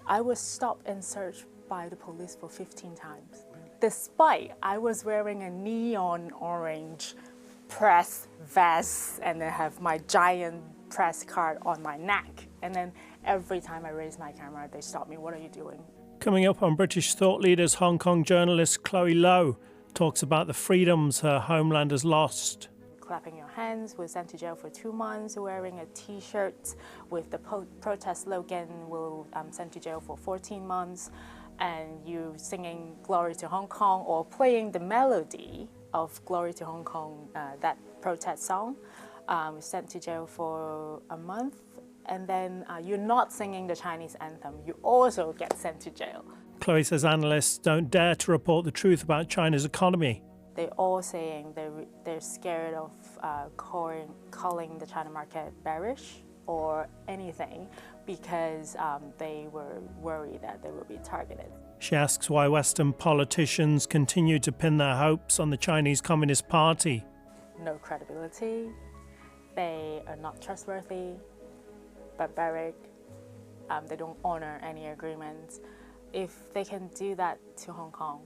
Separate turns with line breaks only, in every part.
I was stopped and searched by the police for 15 times. Despite I was wearing a neon orange press vest and I have my giant press card on my neck. And then every time I raise my camera, they stop me. What are you doing?
Coming up on British Thought Leaders, Hong Kong journalist ChloecLoNews talks about the freedoms her homeland has lost.
Clapping your hands, was sent to jail for 2 months. Wearing a T-shirt with the protest slogan will sent to jail for 14 months. And you singing Glory to Hong Kong or playing the melody of Glory to Hong Kong, that protest song, sent to jail for a month. And then you're not singing the Chinese anthem, you also get sent to jail.
Chloe says analysts don't dare to report the truth about China's economy.
They're all saying they're scared of calling the China market bearish or anything because they were worried that they would be targeted.
She asks why Western politicians continue to pin their hopes on the Chinese Communist Party.
No credibility, they are not trustworthy, barbaric, they don't honor any agreements. If they can do that to Hong Kong,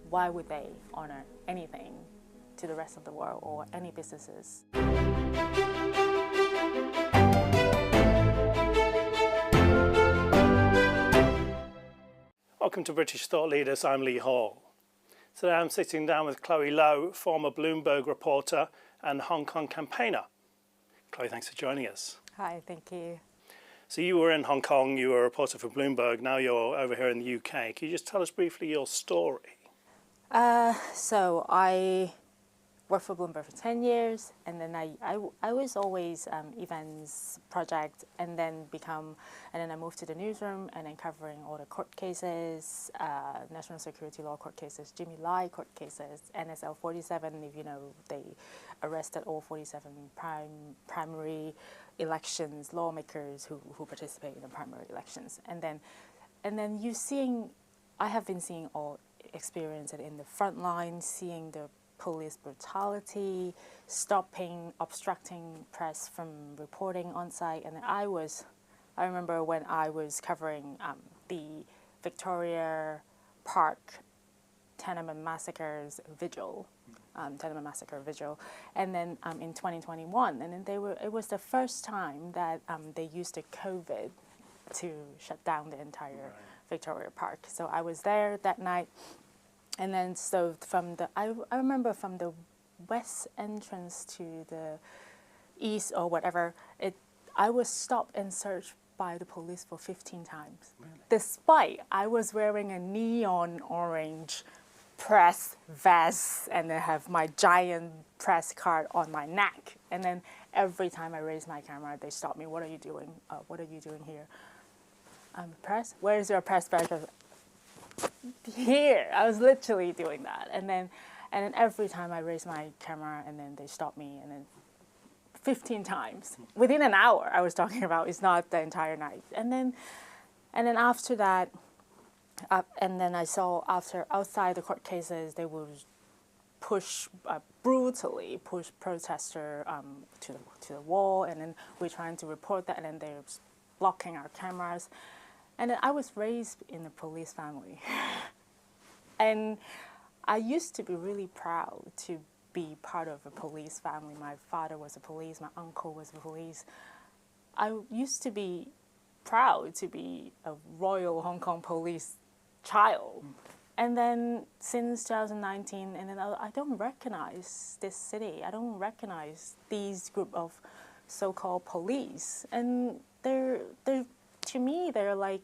why would they honor anything to the rest of the world or any businesses?
Welcome to British Thought Leaders, I'm LeeAlanHall. Today I'm sitting down with ChloecLoNews, former Bloomberg reporter and Hong Kong campaigner. Chloe, thanks for joining us.
Hi, thank you.
So you were in Hong Kong, you were a reporter for Bloomberg, now you're over here in the UK. Can you just tell us briefly your story?
So I worked for Bloomberg for 10 years, and then I was always events project, and then I moved to the newsroom, and then covering all the court cases, national security law court cases, Jimmy Lai court cases, NSL 47. If you know, they arrested all 47 primary elections lawmakers who participate in the primary elections, and then I have been seeing all. Experience it in the front line, seeing the police brutality, obstructing press from reporting on site. And I remember when I was covering the Victoria Park tenement massacre vigil, and then in 2021, and then it was the first time that they used the COVID to shut down the entire Victoria Park. So I was there that night. And then, so I remember from the west entrance to the east or whatever, I was stopped and searched by the police for 15 times. Really? Despite I was wearing a neon orange press vest and I have my giant press card on my neck. And then every time I raise my camera, they stop me. What are you doing? What are you doing here? Press? Where's your press badge? Here, I was literally doing that, and then every time I raise my camera, and then they stop me, and then 15 times within an hour. I was talking about, it's not the entire night, and then after that, and then I saw outside the court cases, they would brutally push protester to the wall, and then we're trying to report that, and then they're blocking our cameras. And then I was raised in a police family. And I used to be really proud to be part of a police family. My father was a police, my uncle was a police. I used to be proud to be a Royal Hong Kong Police child. And then since 2019, and then I don't recognize this city. I don't recognize these group of so-called police. And to me, they're like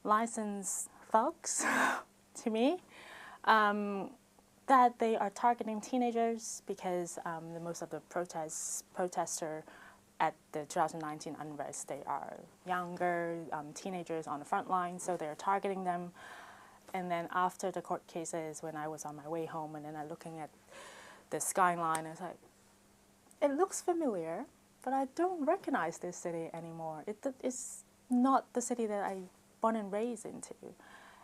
licensed thugs, to me, that they are targeting teenagers because most of the protesters at the 2019 unrest, they are younger teenagers on the front line, so they're targeting them. And then after the court cases, when I was on my way home and then I'm looking at the skyline, I was like, it looks familiar, but I don't recognize this city anymore. It's not the city that I born and raised into.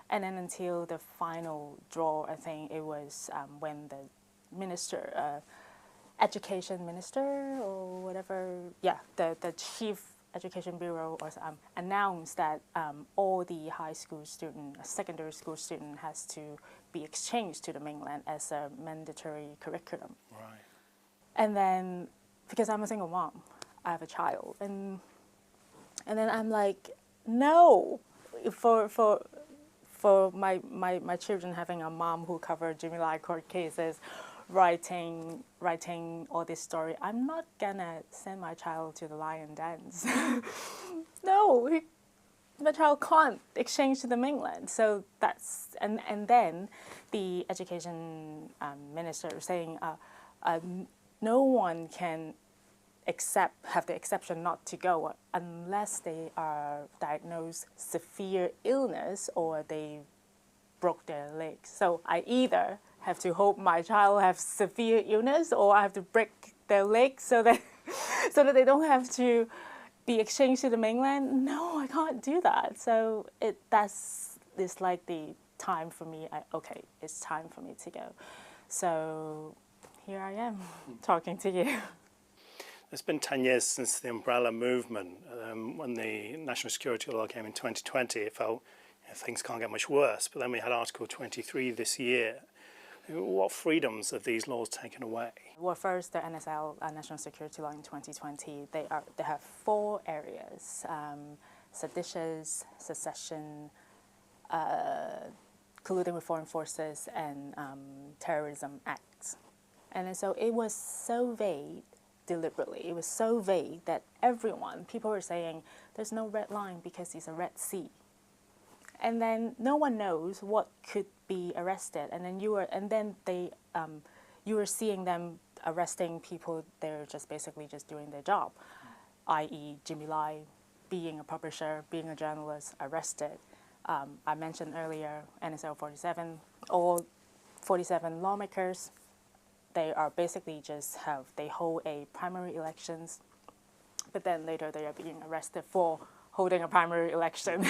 And then until the final draw, I think it was when the minister, education minister or whatever, the chief Education Bureau announced that all the high school secondary school student has to be exchanged to the mainland as a mandatory curriculum.
Right.
And then, because I'm a single mom, I have a child, and then I'm like, no, for my children having a mom who covered Jimmy Lai court cases, writing all this story, I'm not gonna send my child to the lion dance. No, my child can't exchange to the mainland. So that's, and then the education minister was saying no one can have the exception not to go unless they are diagnosed severe illness or they broke their legs. So I either have to hope my child has severe illness or I have to break their legs so that they don't have to be exchanged to the mainland. No, I can't do that. So it's like the time for me. Okay, it's time for me to go. So here I am talking to you.
It's been 10 years since the umbrella movement. When the national security law came in 2020, it felt things can't get much worse. But then we had Article 23 this year. What freedoms have these laws taken away?
Well, first, the NSL, National Security Law in 2020, they have 4 areas: seditious, secession, colluding with foreign forces, and terrorism acts. And so it was so vague. Deliberately, it was so vague that people were saying there's no red line because it's a Red Sea, and then no one knows what could be arrested, and then you were seeing them arresting people. They're just basically just doing their job, i.e. Jimmy Lai, being a publisher, being a journalist, arrested. I mentioned earlier NSL 47, all 47 lawmakers. They are basically they hold a primary elections, but then later they are being arrested for holding a primary election.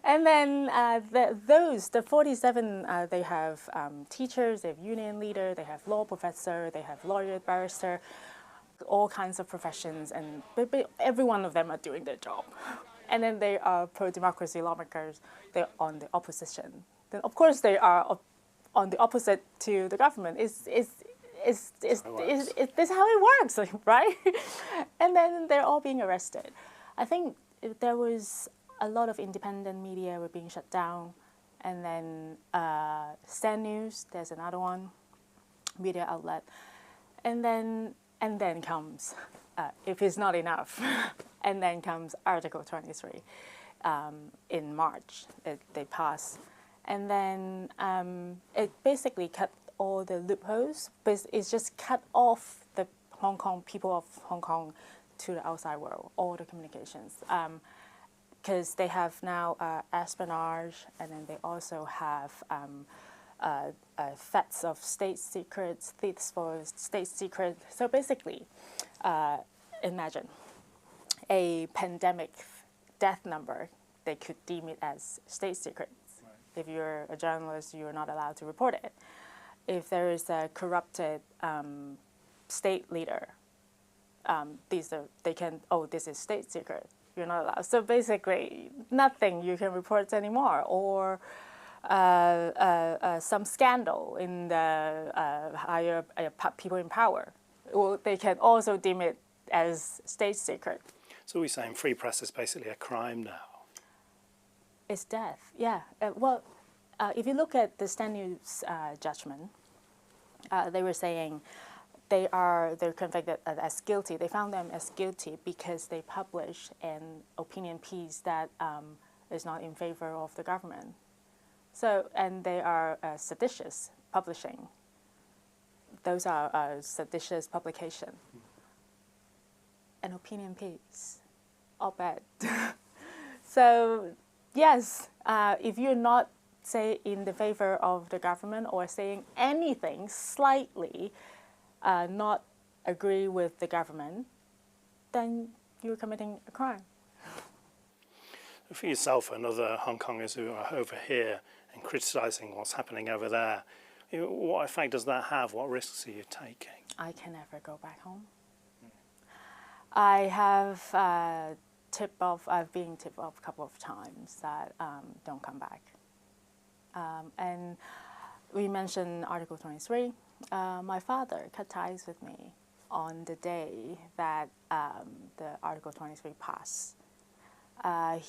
And then the 47, they have teachers, they have union leader, they have law professor, they have lawyer, barrister, all kinds of professions, and every one of them are doing their job. And then they are pro-democracy lawmakers, they're on the opposition. Then of course they are on the opposite to the government. This is how it works, right? And then they're all being arrested. I think there was a lot of independent media were being shut down, and then Stand News, there's another one, media outlet, and then comes, if it's not enough, and then comes Article 23 in March. They pass, and then it basically cut all the loopholes, but it's just cut off the people of Hong Kong to the outside world, all the communications. Because they have now espionage, and then they also have thefts of state secrets, thieves for state secrets. So basically, imagine a pandemic death number, they could deem it as state secrets. Right. If you're a journalist, you're not allowed to report it. If there is a corrupted state leader, this is state secret. You're not allowed. So basically, nothing you can report anymore. Or some scandal in the higher people in power. Well, they can also deem it as state secret.
So we're saying free press is basically a crime now.
It's death. Yeah. If you look at the Stand News judgment, they were saying they're convicted as guilty. They found them as guilty because they published an opinion piece that is not in favor of the government. So, and they are seditious publishing. Those are seditious publication. An opinion piece, op-ed. So, yes, if you're not, say, in the favor of the government or saying anything slightly not agree with the government, then you're committing a crime.
For yourself and other Hong Kongers who are over here and criticising what's happening over there, what effect does that have? What risks are you taking?
I can never go back home. I have I've been tipped off a couple of times that don't come back. And we mentioned Article 23. My father cut ties with me on the day that the Article 23 passed.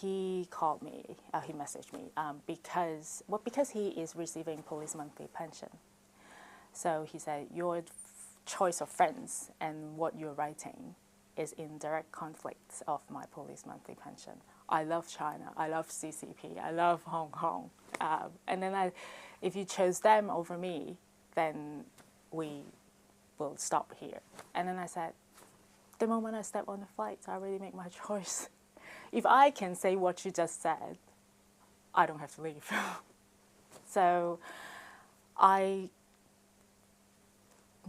He called me, he messaged me, because he is receiving police monthly pension. So he said, your choice of friends and what you're writing is in direct conflict of my police monthly pension. I love China, I love CCP, I love Hong Kong. And then if you chose them over me, then we will stop here. And then I said, the moment I step on the flight, I already make my choice. If I can say what you just said, I don't have to leave. So I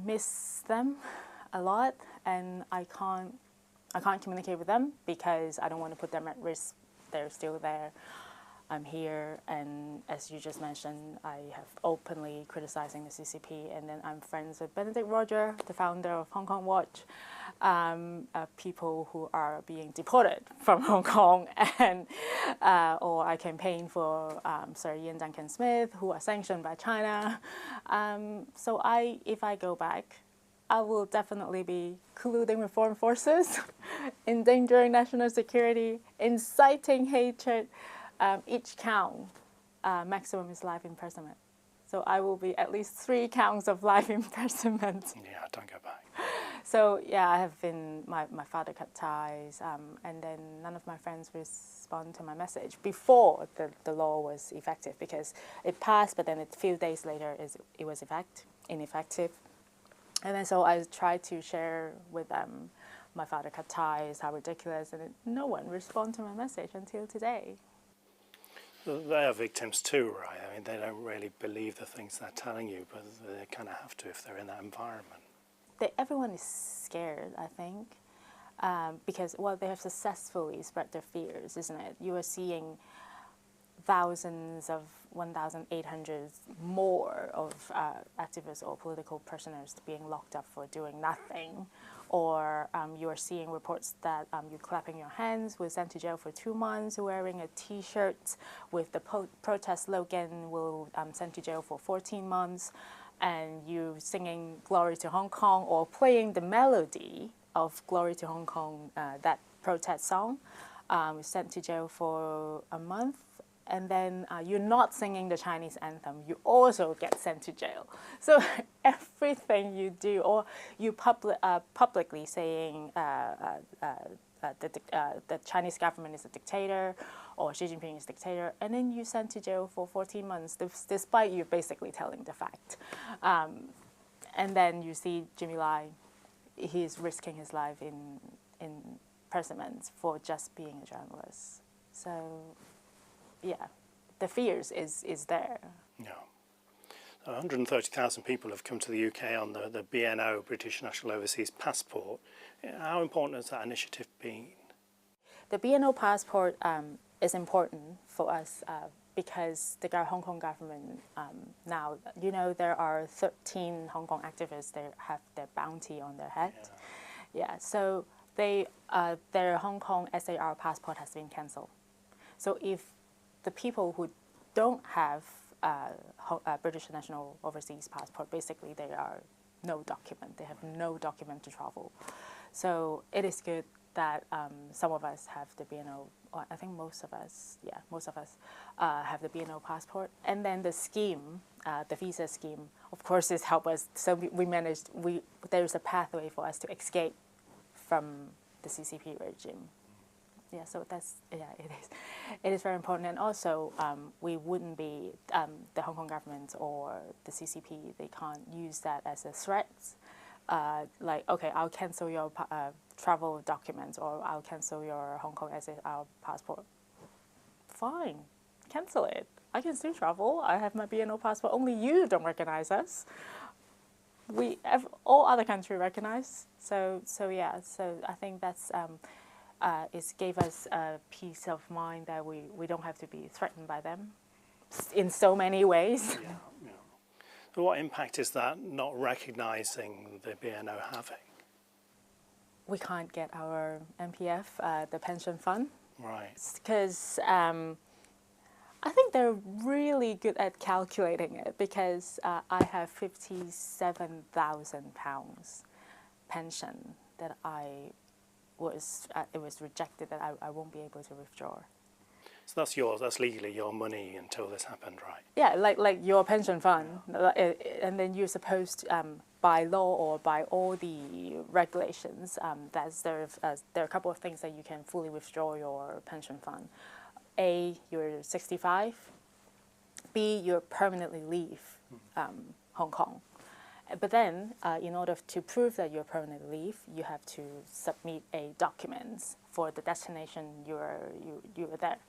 miss them a lot, and I can't communicate with them because I don't want to put them at risk. They're still there. I'm here, and as you just mentioned, I have openly criticizing the CCP, and then I'm friends with Benedict Roger, the founder of Hong Kong Watch, people who are being deported from Hong Kong, and or I campaign for Sir Ian Duncan Smith, who are sanctioned by China. So if I go back, I will definitely be colluding with foreign forces, endangering national security, inciting hatred. Each count, maximum is life imprisonment. So I will be at least 3 counts of life imprisonment.
Yeah, don't go back.
So yeah, I have been, my father cut ties, and then none of my friends respond to my message before the law was effective, because it passed, but then a few days later it was ineffective. And then so I tried to share with them, my father cut ties, how ridiculous, and no one responded to my message until today.
They are victims too, right? I mean, they don't really believe the things they're telling you, but they kind of have to if they're in that environment.
Everyone is scared, I think, because, well, they have successfully spread their fears, isn't it? You are seeing thousands of 1,800 more of activists or political prisoners being locked up for doing nothing. Or you are seeing reports that you're clapping your hands, were sent to jail for 2 months, wearing a T-shirt with the protest slogan, will sent to jail for 14 months, and you singing Glory to Hong Kong or playing the melody of Glory to Hong Kong, that protest song, sent to jail for a month. And then you're not singing the Chinese anthem, you also get sent to jail. So everything you do, or you publicly saying the Chinese government is a dictator, or Xi Jinping is a dictator, and then you sent to jail for 14 months, despite you basically telling the fact. And then you see Jimmy Lai, he's risking his life in imprisonment for just being a journalist. So, yeah, the fears is there.
Yeah. 130,000 people have come to the UK on the BNO, British National Overseas Passport. How important has that initiative been?
The BNO passport is important for us because the Hong Kong government now, you know, there are 13 Hong Kong activists that have their bounty on their head. Yeah, so their Hong Kong SAR passport has been cancelled. So if the people who don't have a British National Overseas Passport, basically they are no document. They have no document to travel. So it is good that some of us have the BNO, or I think most of us have the BNO passport. And then the scheme, the visa scheme, of course, has helped us. So there's a pathway for us to escape from the CCP regime. Yeah, so it is very important. And also, we wouldn't be, the Hong Kong government or the CCP, they can't use that as a threat. Like, okay, I'll cancel your travel documents, or I'll cancel your Hong Kong SAR passport. Fine, cancel it. I can still travel. I have my BNO passport. Only you don't recognize us. All other countries recognize. So yeah, so I think that's, it gave us a peace of mind that we don't have to be threatened by them in so many ways.
Yeah, yeah. So what impact is that not recognising the BNO having?
we can't get our MPF, the pension fund.
Right.
Because I think they're really good at calculating it, because I have £57,000 pension that it was rejected, that I won't be able to withdraw.
So that's yours, that's legally your money until this happened, right?
Yeah, like your pension fund, and then you're supposed by law or by all the regulations, there are a couple of things that you can fully withdraw your pension fund. A, you're 65. B, you're permanently leave Hong Kong. But then, in order to prove that you're permanently leave, you have to submit a document for the destination you were there,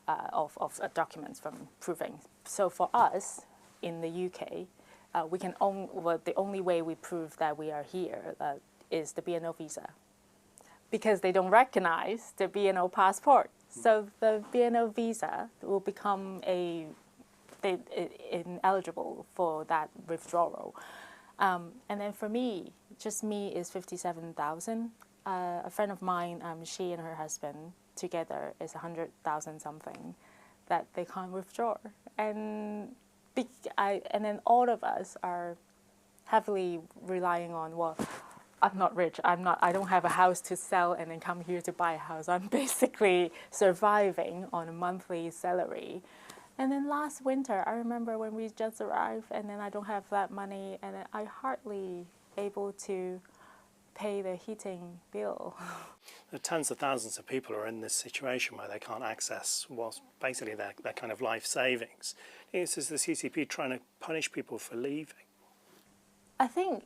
of documents from proving. So for us in the UK, the only way we prove that we are here is the BNO visa, because they don't recognize the BNO passport. So the BNO visa will become ineligible for that withdrawal. And then for me, just me, is 57,000. A friend of mine, she and her husband together is 100,000 something that they can't withdraw. And then all of us are heavily relying on, well, I'm not rich, I don't have a house to sell and then come here to buy a house. I'm basically surviving on a monthly salary. And then last winter, I remember when we just arrived, and then I don't have that money, and I hardly able to pay the heating bill.
There are tens of thousands of people who are in this situation where they can't access what's basically their kind of life savings. Is the CCP trying to punish people for leaving?
I think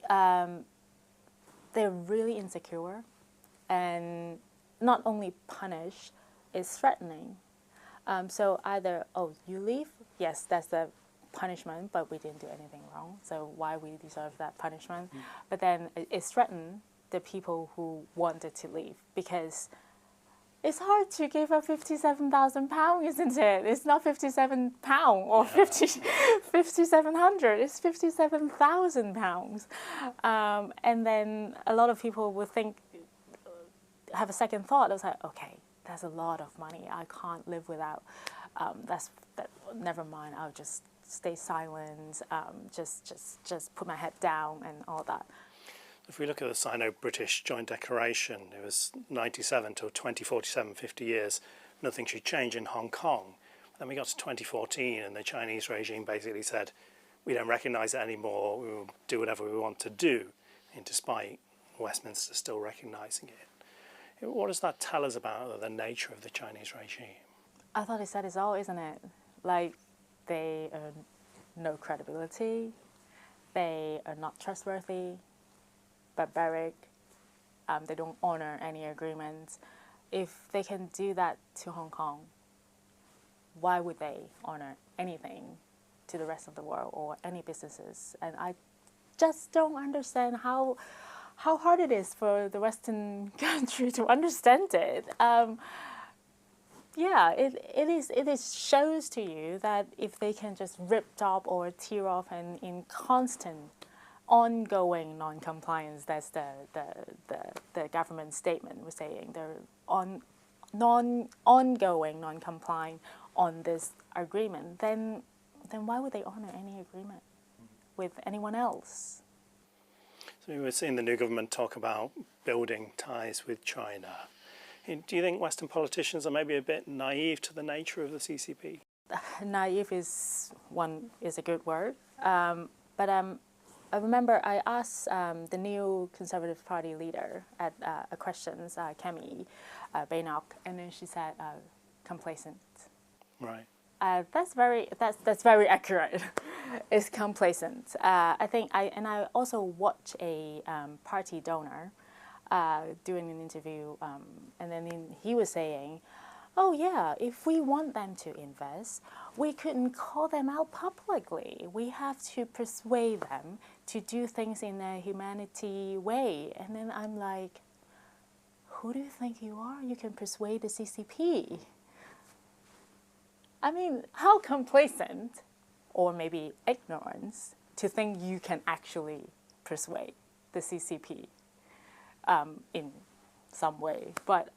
they're really insecure, and not only punish, it's threatening. So either, oh, you leave? Yes, that's the punishment, but we didn't do anything wrong, so why we deserve that punishment? But then it's threatened the people who wanted to leave, because it's hard to give up £57,000, isn't it? It's not £57 or 5,700. It's £57,000. And then a lot of people would have a second thought. It was like, okay, that's a lot of money. I can't live without. Never mind. I'll just stay silent. Just put my head down and all that.
If we look at the Sino-British Joint Declaration, it was 97 till 2047, 50 years, nothing should change in Hong Kong. Then we got to 2014 and the Chinese regime basically said, we don't recognise it anymore, we will do whatever we want to do, and despite Westminster still recognising it. What does that tell us about the nature of the Chinese regime?
I thought it said it's all, isn't it? Like, they are no credibility, they are not trustworthy, barbaric, they don't honour any agreements. If they can do that to Hong Kong, why would they honour anything to the rest of the world or any businesses? And I just don't understand how hard it is for the Western country to understand it. Yeah, it shows to you that if they can just rip off or tear off and in constant ongoing non-compliance, that's the government statement was saying, they're ongoing non-compliant on this agreement, then why would they honour any agreement with anyone else?
So we were seeing the new government talk about building ties with China. Do you think Western politicians are maybe a bit naive to the nature of the CCP?
Naive is a good word, but I remember I asked the new Conservative Party leader at a questions, Kemi Bainok, and then she said complacent.
Right.
That's very accurate. It's complacent. I think I also watched a party donor doing an interview, and then he was saying, oh yeah, if we want them to invest, we couldn't call them out publicly. We have to persuade them to do things in a humanity way. And then I'm like, who do you think you are? You can persuade the CCP. I mean, how complacent, or maybe ignorance, to think you can actually persuade the CCP in some way. But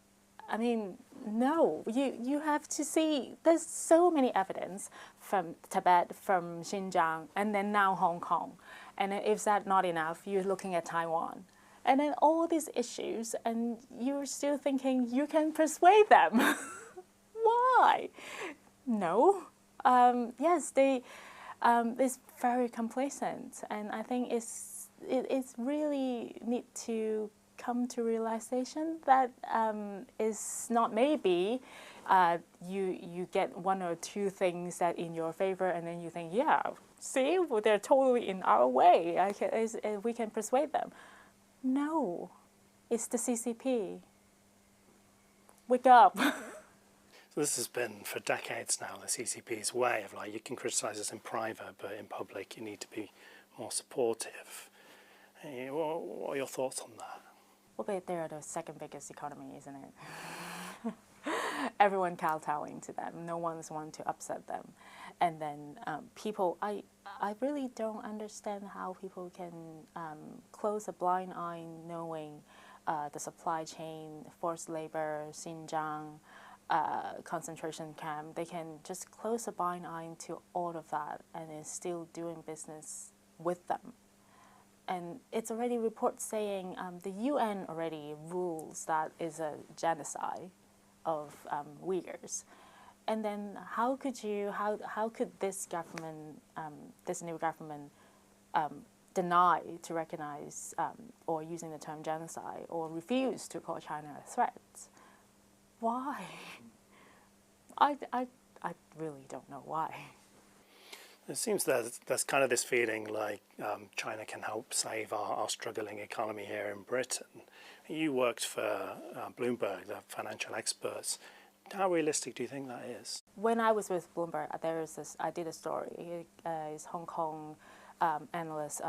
I mean, no, you have to see, there's so many evidence from Tibet, from Xinjiang, and then now Hong Kong. And if that's not enough, you're looking at Taiwan. And then all these issues, and you're still thinking you can persuade them. Why? No. Yes, it's very complacent. And I think it's really need to come to realization that is not maybe you get one or two things that in your favor, and then you think, yeah, see, well, they're totally in our way. We can persuade them. No, it's the CCP. Wake up.
So this has been for decades now the CCP's way of, like, you can criticise us in private, but in public you need to be more supportive. What are your thoughts on that?
Well, but they're the second biggest economy, isn't it? Everyone kowtowing to them. No one's want to upset them. And then people, I really don't understand how people can close a blind eye knowing the supply chain, forced labor, Xinjiang, concentration camp. They can just close a blind eye to all of that and is still doing business with them. And it's already reports saying the UN already rules that is a genocide of Uyghurs. And then how could this government, this new government, deny to recognize or using the term genocide or refuse to call China a threat? Why? I really don't know why.
It seems that there's kind of this feeling like China can help save our struggling economy here in Britain. You worked for Bloomberg, the financial experts. How realistic do you think that is?
When I was with Bloomberg, I did a story. It's Hong Kong analysts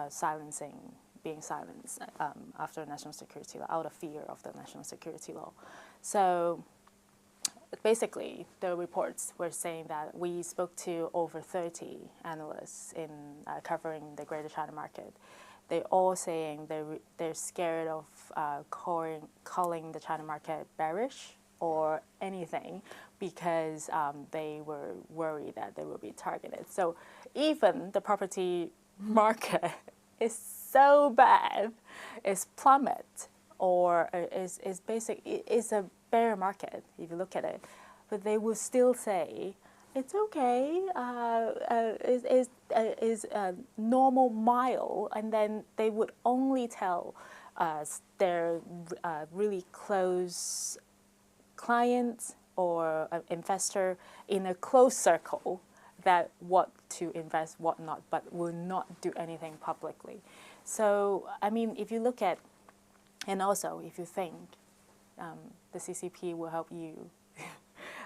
being silenced after national security law, out of fear of the national security law. So basically, the reports were saying that we spoke to over 30 analysts in covering the Greater China market. They're all saying they're scared of calling the China market bearish or anything because they were worried that they will be targeted. So even the property market is so bad, it's plummet, or is a bear market if you look at it, but they will still say it's okay, is normal mile, and then they would only tell their really close clients or investor in a close circle that what to invest, what not, but will not do anything publicly. So, I mean, if you look at, and also if you think the CCP will help you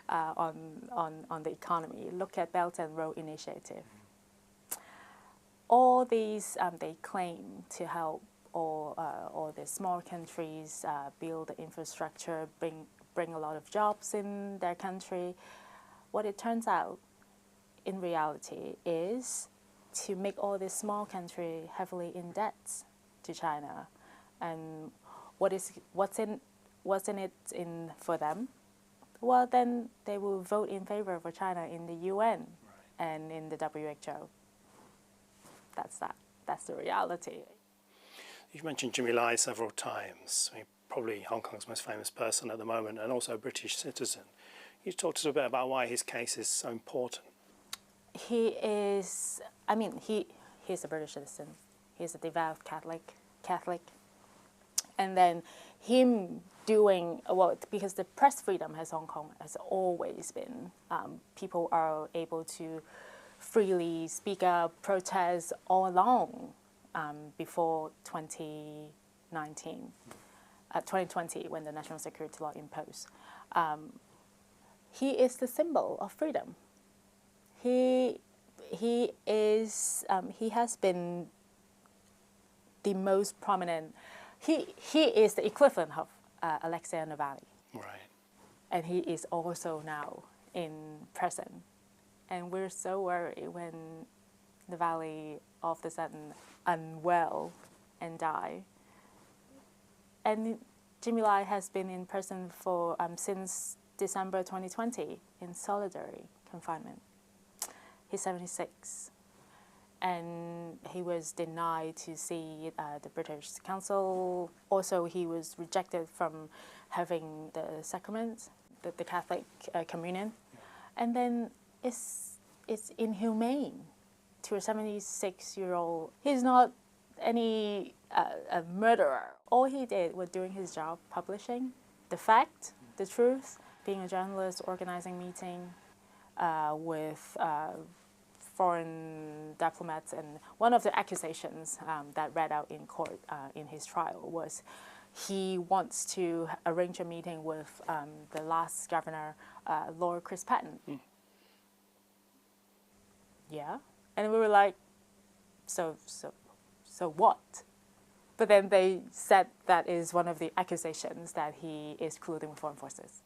on the economy, look at Belt and Road Initiative. All these, they claim to help all the small countries build the infrastructure, bring a lot of jobs in their country. What it turns out in reality is to make all this small country heavily in debt to China. And what's in it for them? Well, then they will vote in favor for China in the UN and in the WHO. That's that. That's the reality.
You've mentioned Jimmy Lai several times. I mean, probably Hong Kong's most famous person at the moment, and also a British citizen. You talked a bit about why his case is so important.
He is. I mean, he's a British citizen. He's a devout Catholic, and then him doing well because the press freedom has Hong Kong has always been. People are able to freely speak up, protest all along before 2019, 2020 when the national security law imposed. He is the symbol of freedom. He is. He has been the most prominent. He is the equivalent of Alexei Navalny.
Right.
And he is also now in prison. And we're so worried when Navalny all of a sudden unwell and die. And Jimmy Lai has been in prison for since December 2020 in solitary confinement. He's 76. And he was denied to see the British Council. Also, he was rejected from having the sacrament, the Catholic communion. And then it's inhumane to a 76-year-old. He's not any a murderer. All he did was doing his job, publishing the fact, the truth, being a journalist, organizing meeting with foreign diplomats. And one of the accusations that read out in court in his trial was he wants to arrange a meeting with the last governor, Lord Chris Patten. Yeah, and we were like, so what? But then they said that is one of the accusations, that he is colluding with foreign forces.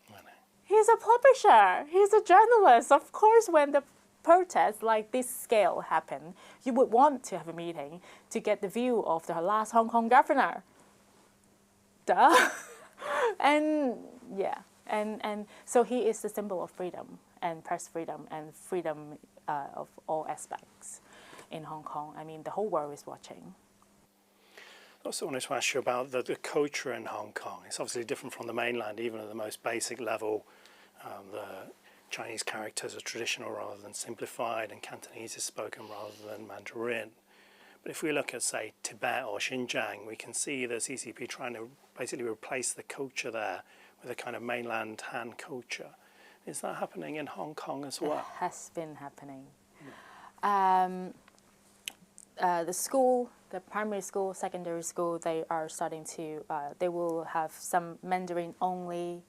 He's a publisher. He's a journalist. Of course, when the protests like this scale happen, you would want to have a meeting to get the view of the last Hong Kong governor. Duh. And yeah, and so he is the symbol of freedom and press freedom and freedom of all aspects in Hong Kong. I mean, the whole world is watching.
I also wanted to ask you about the culture in Hong Kong. It's obviously different from the mainland, even at the most basic level. The Chinese characters are traditional rather than simplified, and Cantonese is spoken rather than Mandarin. But if we look at, say, Tibet or Xinjiang, we can see the CCP trying to basically replace the culture there with a kind of mainland Han culture. Is that happening in Hong Kong as well?
It has been happening. The school, the primary school, secondary school, they are starting to, they will have some Mandarin-only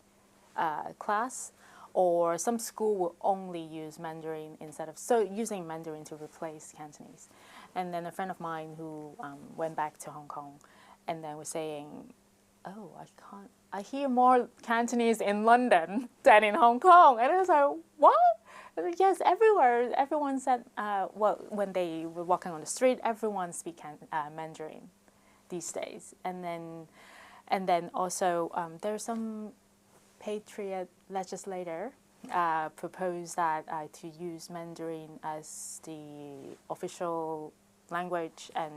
class, or some school will only use Mandarin instead of, so using Mandarin to replace Cantonese. And then a friend of mine who went back to Hong Kong and then was saying, oh, I hear more Cantonese in London than in Hong Kong. And I was like, what? Yes, everywhere. Everyone said, well, when they were walking on the street, everyone speaks Mandarin these days. And then also there's some patriot legislator proposed that to use Mandarin as the official language and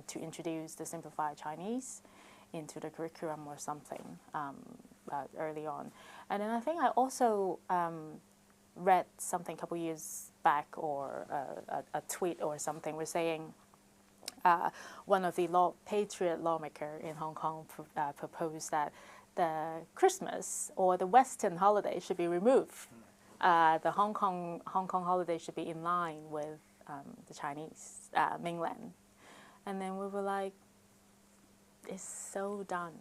to introduce the simplified Chinese into the curriculum or something early on. And then I think I also read something a couple years back, or a tweet or something, was saying one of the patriot lawmaker in Hong Kong proposed that the Christmas or the Western holiday should be removed. The Hong Kong holiday should be in line with the Chinese mainland. And then we were like, it's so done.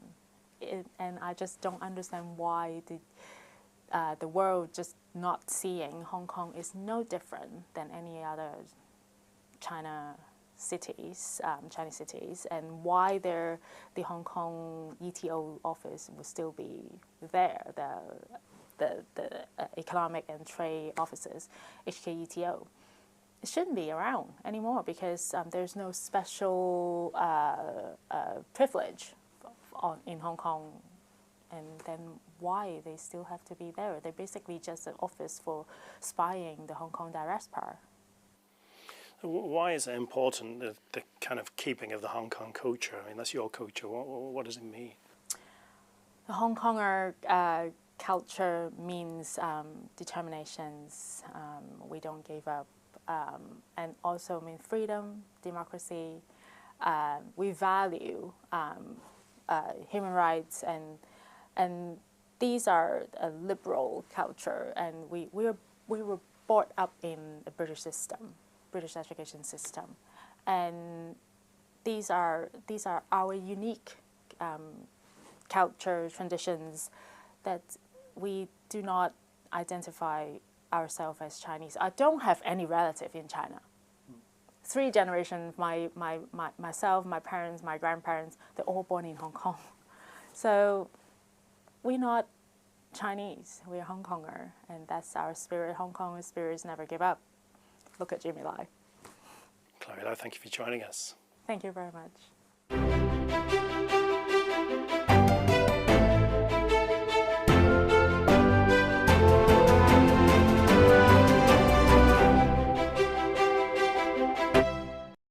And I just don't understand why the world just not seeing Hong Kong is no different than any other Chinese cities, and why the Hong Kong ETO office will still be there, the economic and trade offices, HKETO. It shouldn't be around anymore because there's no special privilege in Hong Kong. And then why they still have to be there? They're basically just an office for spying the Hong Kong diaspora.
Why is it important, the kind of keeping of the Hong Kong culture? I mean, that's your culture. What does it mean?
The Hong Konger culture means determinations. We don't give up. And also mean freedom, democracy. We value human rights, and these are a liberal culture. And we were brought up in the British system. British education system, and these are our unique culture traditions that we do not identify ourselves as Chinese. I don't have any relative in China. 3 generations, myself, my parents, my grandparents, they're all born in Hong Kong. So we're not Chinese, we're Hong Konger, and that's our spirit. Hong Kong spirits never give up. Look at Jimmy Lai.
ChloecLo, thank you for joining us.
Thank you very much.